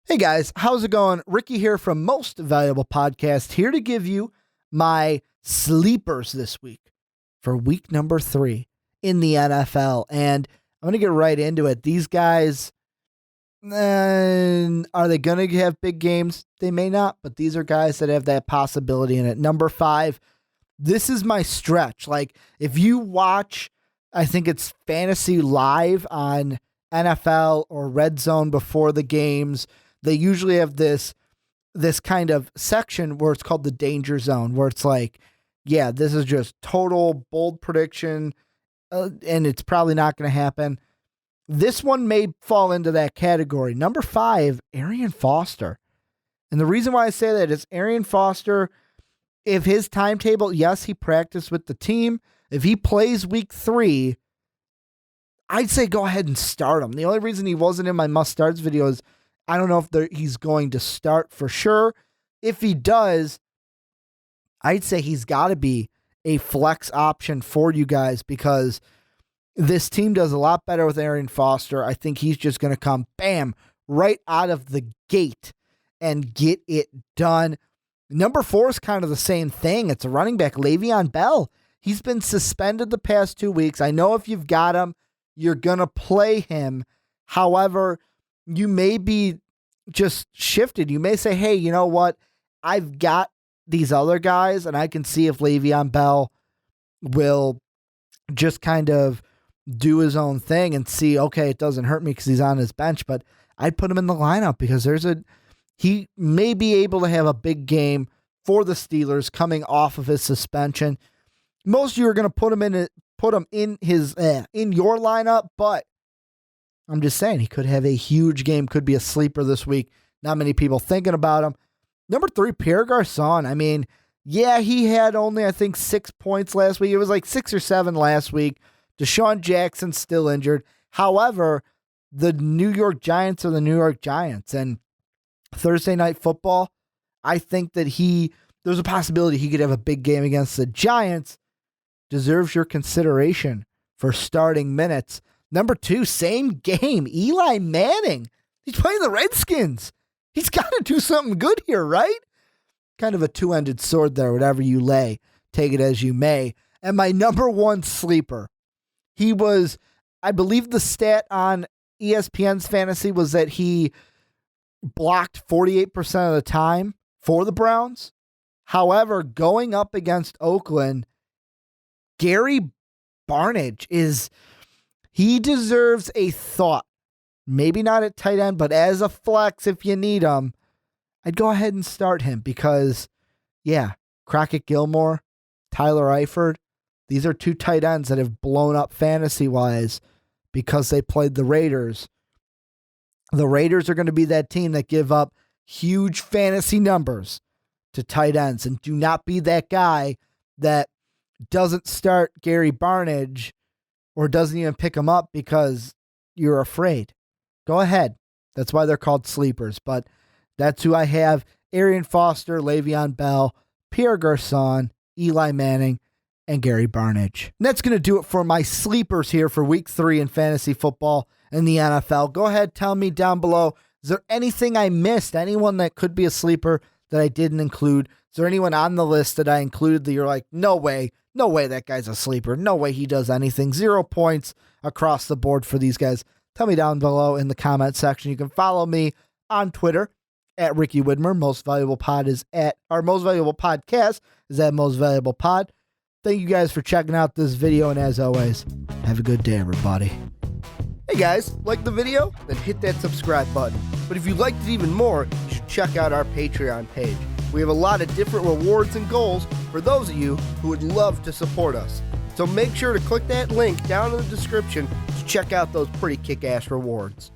Hey guys, how's it going? Ricky here from Most Valuable Podcast, here to give you my sleepers this week for week number 3 in the NFL. And I'm going to get right into it. These guys, are they going to have big games? They may not, but these are guys that have that possibility in it. Number 5, this is my stretch. Like, if you watch, I think it's Fantasy Live on NFL or Red Zone before the games, they usually have this kind of section where it's called the danger zone, where it's like, yeah, this is just total bold prediction, and it's probably not going to happen. This one may fall into that category. Number 5, Arian Foster. And the reason why I say that is Arian Foster, if his timetable, yes, he practiced with the team. If he plays week 3, I'd say go ahead and start him. The only reason he wasn't in my must-starts video is I don't know if he's going to start for sure. If he does, I'd say he's got to be a flex option for you guys because this team does a lot better with Arian Foster. I think he's just going to come, bam, right out of the gate and get it done. Number 4 is kind of the same thing. It's a running back, LeVeon Bell. He's been suspended the past 2 weeks. I know if you've got him, you're going to play him. However, you may be just shifted. You may say, hey, you know what? I've got these other guys, and I can see if Le'Veon Bell will just kind of do his own thing and see, okay, it doesn't hurt me because he's on his bench, but I'd put him in the lineup because he may be able to have a big game for the Steelers coming off of his suspension. Most of you are going to put him in your lineup, but I'm just saying he could have a huge game, could be a sleeper this week. Not many people thinking about him. Number 3, Pierre Garçon. I mean, yeah, he had only, I think, 6 points last week. It was like 6 or 7 last week. DeSean Jackson still injured. However, the New York Giants are the New York Giants. And Thursday Night Football, I think that there's a possibility he could have a big game against the Giants. Deserves your consideration for starting minutes. Number 2, same game, Eli Manning. He's playing the Redskins. He's got to do something good here, right? Kind of a two-ended sword there, whatever you lay. Take it as you may. And my number 1 sleeper, he was, I believe the stat on ESPN's fantasy was that he blocked 48% of the time for the Browns. However, going up against Oakland, Gary Barnidge he deserves a thought. Maybe not at tight end, but as a flex, if you need him, I'd go ahead and start him because, yeah, Crockett Gilmore, Tyler Eifert, these are 2 tight ends that have blown up fantasy-wise because they played the Raiders. The Raiders are going to be that team that give up huge fantasy numbers to tight ends, and do not be that guy that doesn't start Gary Barnidge or doesn't even pick him up because you're afraid. Go ahead. That's why they're called sleepers. But that's who I have. Arian Foster, Le'Veon Bell, Pierre Garçon, Eli Manning, and Gary Barnidge. And that's going to do it for my sleepers here for week 3 in fantasy football and the NFL. Go ahead, tell me down below, is there anything I missed? Anyone that could be a sleeper that I didn't include? Is there anyone on the list that I included that you're like, no way that guy's a sleeper. No way he does anything. 0 points across the board for these guys. Tell me down below in the comment section. You can follow me on Twitter at Ricky Widmer. Most Valuable Podcast is at Most Valuable Pod. Thank you guys for checking out this video, and as always, have a good day, everybody. Hey guys, like the video? Then hit that subscribe button. But if you liked it even more, you should check out our Patreon page. We have a lot of different rewards and goals for those of you who would love to support us. So make sure to click that link down in the description to check out those pretty kick-ass rewards.